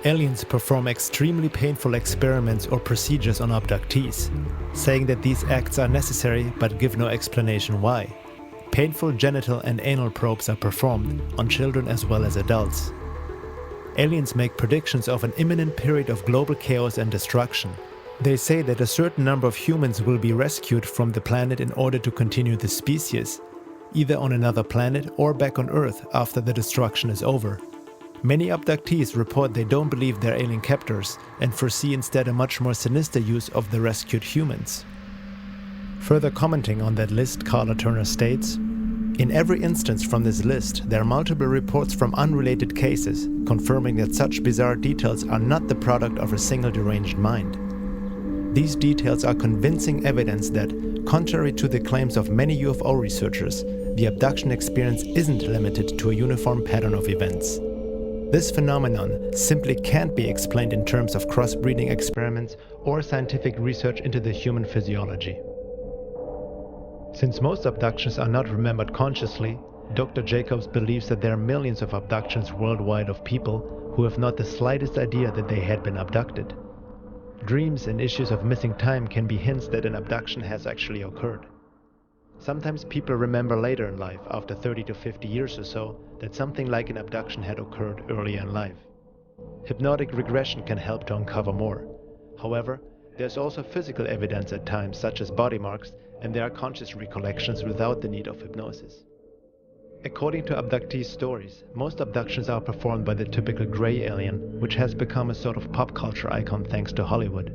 Aliens perform extremely painful experiments or procedures on abductees, saying that these acts are necessary but give no explanation why. Painful genital and anal probes are performed on children as well as adults. Aliens make predictions of an imminent period of global chaos and destruction. They say that a certain number of humans will be rescued from the planet in order to continue the species, either on another planet or back on Earth after the destruction is over. Many abductees report they don't believe they're alien captors and foresee instead a much more sinister use of the rescued humans. Further commenting on that list, Carla Turner states, "In every instance from this list, there are multiple reports from unrelated cases, confirming that such bizarre details are not the product of a single deranged mind. These details are convincing evidence that, contrary to the claims of many UFO researchers, the abduction experience isn't limited to a uniform pattern of events. This phenomenon simply can't be explained in terms of crossbreeding experiments or scientific research into the human physiology." Since most abductions are not remembered consciously, Dr. Jacobs believes that there are millions of abductions worldwide of people who have not the slightest idea that they had been abducted. Dreams and issues of missing time can be hints that an abduction has actually occurred. Sometimes people remember later in life, after 30 to 50 years or so, that something like an abduction had occurred earlier in life. Hypnotic regression can help to uncover more. However, there's also physical evidence at times, such as body marks, and there are conscious recollections without the need of hypnosis. According to abductee stories, most abductions are performed by the typical gray alien, which has become a sort of pop culture icon thanks to Hollywood.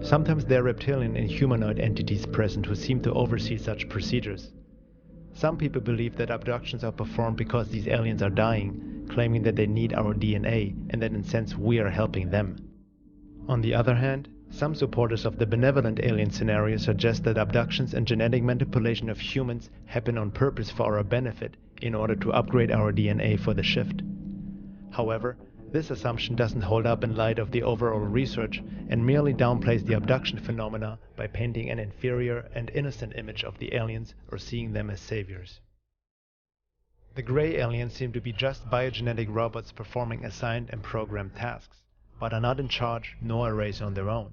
Sometimes there are reptilian and humanoid entities present who seem to oversee such procedures. Some people believe that abductions are performed because these aliens are dying, claiming that they need our DNA and that in a sense we are helping them. On the other hand, some supporters of the benevolent alien scenario suggest that abductions and genetic manipulation of humans happen on purpose for our benefit in order to upgrade our DNA for the shift. However, this assumption doesn't hold up in light of the overall research and merely downplays the abduction phenomena by painting an inferior and innocent image of the aliens or seeing them as saviors. The gray aliens seem to be just biogenetic robots performing assigned and programmed tasks, but are not in charge nor a race on their own.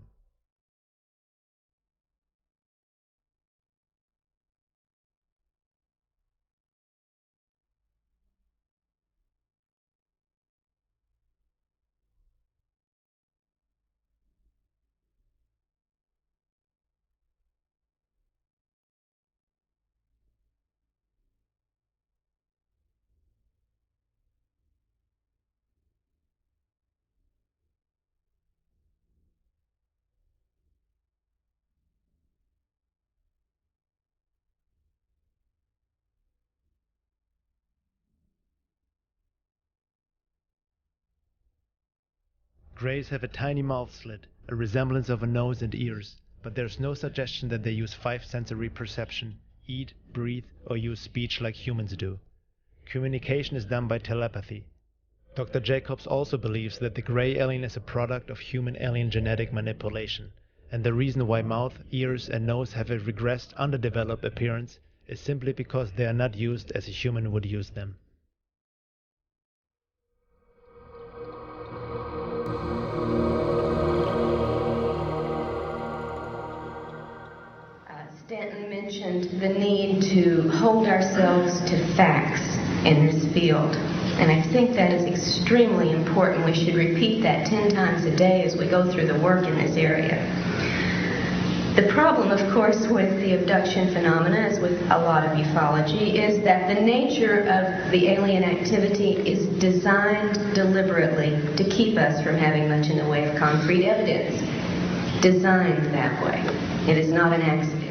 Greys have a tiny mouth slit, a resemblance of a nose and ears, but there's no suggestion that they use five sensory perception, eat, breathe, or use speech like humans do. Communication is done by telepathy. Dr. Jacobs also believes that the gray alien is a product of human-alien genetic manipulation, and the reason why mouth, ears, and nose have a regressed, underdeveloped appearance is simply because they are not used as a human would use them. Stanton mentioned the need to hold ourselves to facts in this field, and I think that is extremely important. We should repeat that 10 times a day as we go through the work in this area. The problem, of course, with the abduction phenomena, as with a lot of ufology, is that the nature of the alien activity is designed deliberately to keep us from having much in the way of concrete evidence. Designed that way. It is not an accident.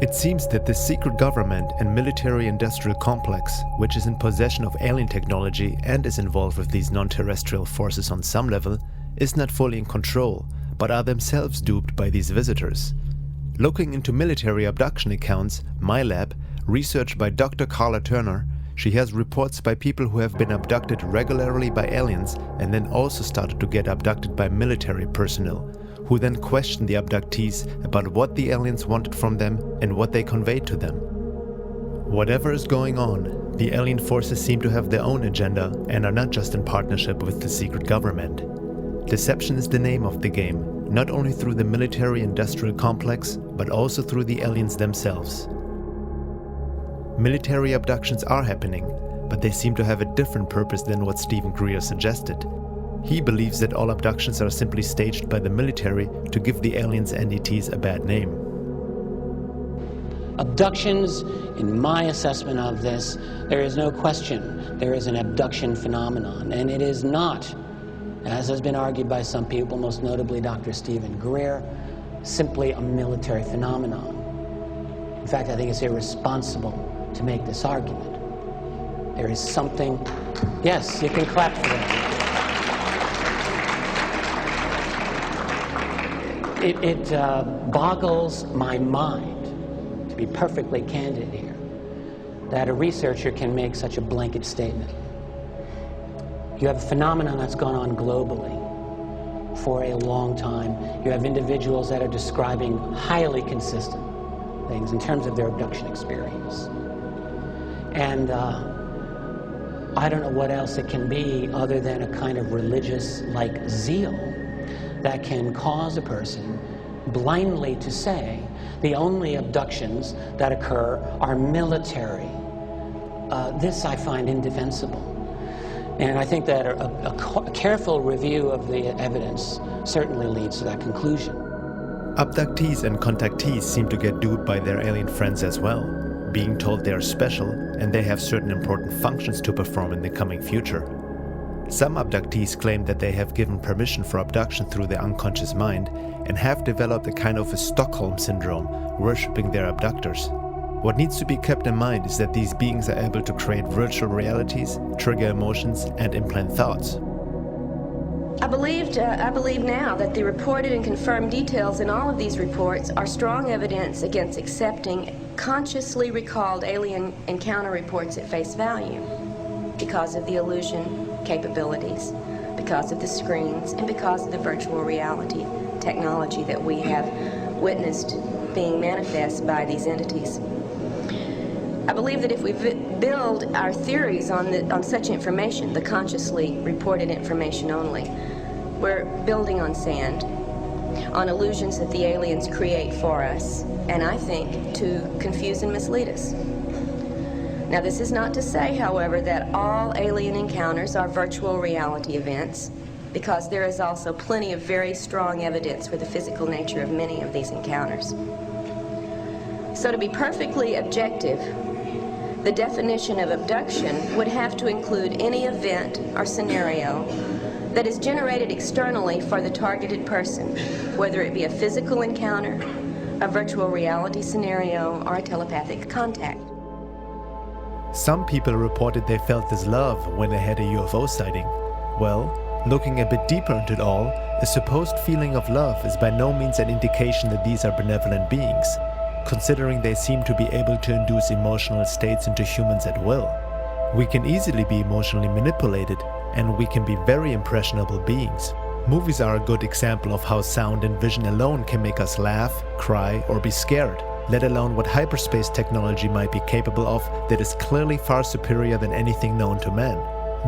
It seems that the secret government and military-industrial complex, which is in possession of alien technology and is involved with these non-terrestrial forces on some level, is not fully in control, but are themselves duped by these visitors. Looking into military abduction accounts, my lab, researched by Dr. Carla Turner, she has reports by people who have been abducted regularly by aliens and then also started to get abducted by military personnel, who then question the abductees about what the aliens wanted from them and what they conveyed to them. Whatever is going on, the alien forces seem to have their own agenda and are not just in partnership with the secret government. Deception is the name of the game, not only through the military-industrial complex, but also through the aliens themselves. Military abductions are happening, but they seem to have a different purpose than what Stephen Greer suggested. He believes that all abductions are simply staged by the military to give the aliens and ETs a bad name. Abductions, in my assessment of this, there is no question there is an abduction phenomenon, and it is not, as has been argued by some people, most notably Dr. Stephen Greer, simply a military phenomenon. In fact, I think it's irresponsible to make this argument. There is something... Yes, you can clap for that. It boggles my mind, to be perfectly candid here, that a researcher can make such a blanket statement. You have a phenomenon that's gone on globally for a long time. You have individuals that are describing highly consistent things in terms of their abduction experience. And I don't know what else it can be other than a kind of religious-like zeal that can cause a person blindly to say the only abductions that occur are military. This I find indefensible. And I think that a careful review of the evidence certainly leads to that conclusion. Abductees and contactees seem to get duped by their alien friends as well, being told they are special and they have certain important functions to perform in the coming future. Some abductees claim that they have given permission for abduction through their unconscious mind and have developed a kind of a Stockholm syndrome, worshipping their abductors. What needs to be kept in mind is that these beings are able to create virtual realities, trigger emotions, and implant thoughts. I believe now that the reported and confirmed details in all of these reports are strong evidence against accepting consciously recalled alien encounter reports at face value because of the illusion capabilities, because of the screens, and because of the virtual reality technology that we have witnessed being manifest by these entities. I believe that if we build our theories on such information, the consciously reported information only, we're building on sand, on illusions that the aliens create for us, and I think to confuse and mislead us. Now, this is not to say, however, that all alien encounters are virtual reality events, because there is also plenty of very strong evidence for the physical nature of many of these encounters. So to be perfectly objective, the definition of abduction would have to include any event or scenario that is generated externally for the targeted person, whether it be a physical encounter, a virtual reality scenario, or a telepathic contact. Some people reported they felt this love when they had a UFO sighting. Well, looking a bit deeper into it all, a supposed feeling of love is by no means an indication that these are benevolent beings, considering they seem to be able to induce emotional states into humans at will. We can easily be emotionally manipulated, and we can be very impressionable beings. Movies are a good example of how sound and vision alone can make us laugh, cry, or be scared, let alone what hyperspace technology might be capable of that is clearly far superior than anything known to man.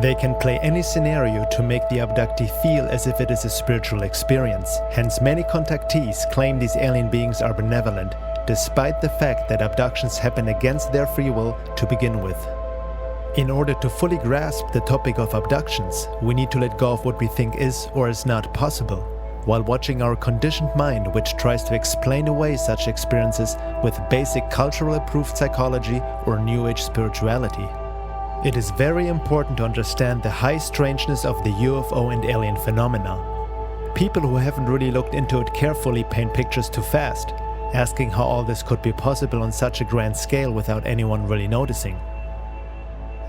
They can play any scenario to make the abductee feel as if it is a spiritual experience. Hence, many contactees claim these alien beings are benevolent, despite the fact that abductions happen against their free will to begin with. In order to fully grasp the topic of abductions, we need to let go of what we think is or is not possible, while watching our conditioned mind, which tries to explain away such experiences with basic cultural approved psychology or New Age spirituality. It is very important to understand the high strangeness of the UFO and alien phenomena. People who haven't really looked into it carefully paint pictures too fast, asking how all this could be possible on such a grand scale without anyone really noticing.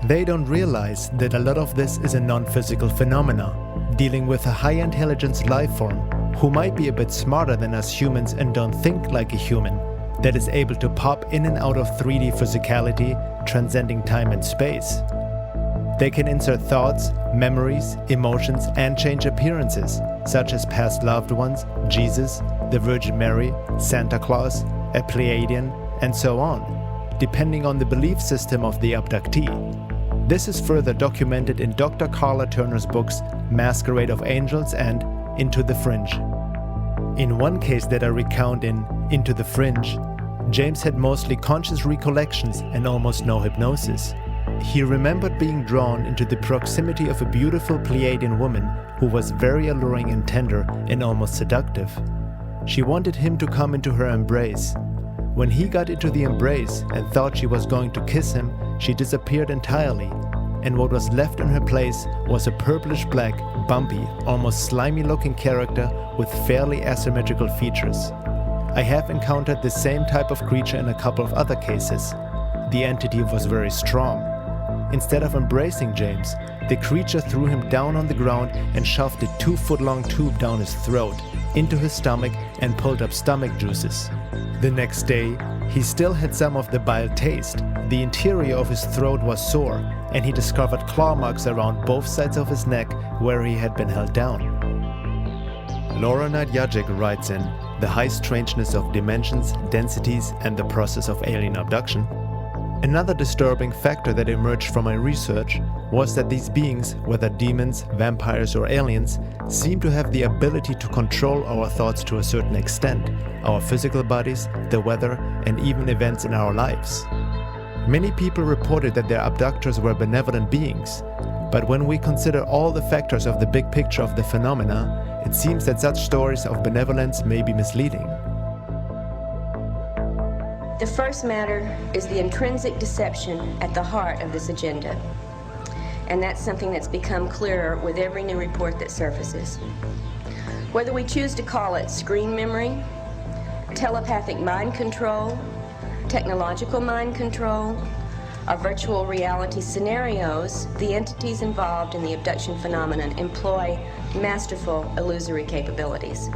They don't realize that a lot of this is a non-physical phenomena, dealing with a high-intelligence life form, who might be a bit smarter than us humans and don't think like a human, that is able to pop in and out of 3D physicality, transcending time and space. They can insert thoughts, memories, emotions, and change appearances, such as past loved ones, Jesus, the Virgin Mary, Santa Claus, a Pleiadian, and so on, depending on the belief system of the abductee. This is further documented in Dr. Carla Turner's books Masquerade of Angels and Into the Fringe. In one case that I recount in Into the Fringe, James had mostly conscious recollections and almost no hypnosis. He remembered being drawn into the proximity of a beautiful Pleiadian woman who was very alluring and tender and almost seductive. She wanted him to come into her embrace. When he got into the embrace and thought she was going to kiss him, she disappeared entirely, and what was left in her place was a purplish-black, bumpy, almost slimy-looking character with fairly asymmetrical features. I have encountered the same type of creature in a couple of other cases. The entity was very strong. Instead of embracing James, the creature threw him down on the ground and shoved a 2-foot-long tube down his throat, into his stomach, and pulled up stomach juices. The next day, he still had some of the bile taste. The interior of his throat was sore, and he discovered claw marks around both sides of his neck where he had been held down. Laura Nadjajek writes in The High Strangeness of Dimensions, Densities, and the Process of Alien Abduction, another disturbing factor that emerged from my research was that these beings, whether demons, vampires, or aliens, seem to have the ability to control our thoughts to a certain extent, our physical bodies, the weather, and even events in our lives. Many people reported that their abductors were benevolent beings, but when we consider all the factors of the big picture of the phenomena, it seems that such stories of benevolence may be misleading. The first matter is the intrinsic deception at the heart of this agenda. And that's something that's become clearer with every new report that surfaces. Whether we choose to call it screen memory, telepathic mind control, technological mind control, or virtual reality scenarios, the entities involved in the abduction phenomenon employ masterful illusory capabilities.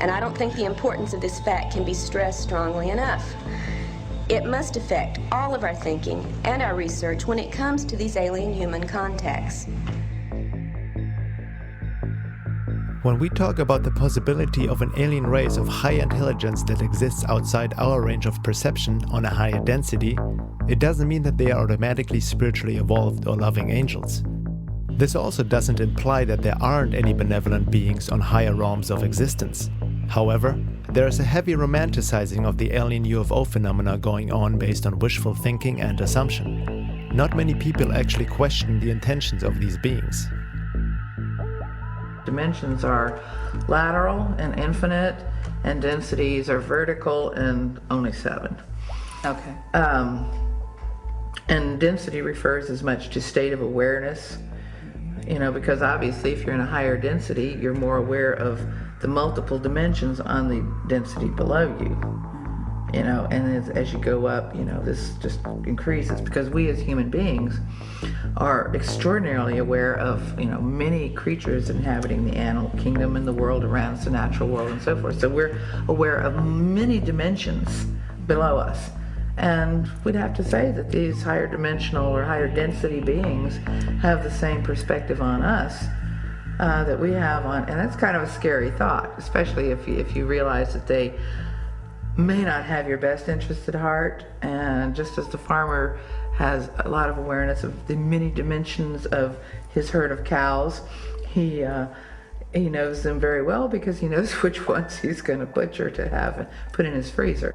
And I don't think the importance of this fact can be stressed strongly enough. It must affect all of our thinking and our research when it comes to these alien-human contacts. When we talk about the possibility of an alien race of high intelligence that exists outside our range of perception on a higher density, it doesn't mean that they are automatically spiritually evolved or loving angels. This also doesn't imply that there aren't any benevolent beings on higher realms of existence. However, there is a heavy romanticizing of the alien UFO phenomena going on based on wishful thinking and assumption. Not many people actually question the intentions of these beings. Dimensions are lateral and infinite, and densities are vertical and only 7. Okay. And density refers as much to state of awareness, because obviously if you're in a higher density, you're more aware of the multiple dimensions on the density below you, and as you go up, this just increases, because we as human beings are extraordinarily aware of, many creatures inhabiting the animal kingdom and the world around us, the natural world and so forth. So we're aware of many dimensions below us. And we'd have to say that these higher dimensional or higher density beings have the same perspective on us that we have on, and that's kind of a scary thought, especially if you realize that they may not have your best interest at heart. And just as the farmer has a lot of awareness of the many dimensions of his herd of cows, he knows them very well, because he knows which ones he's going to butcher to have and put in his freezer.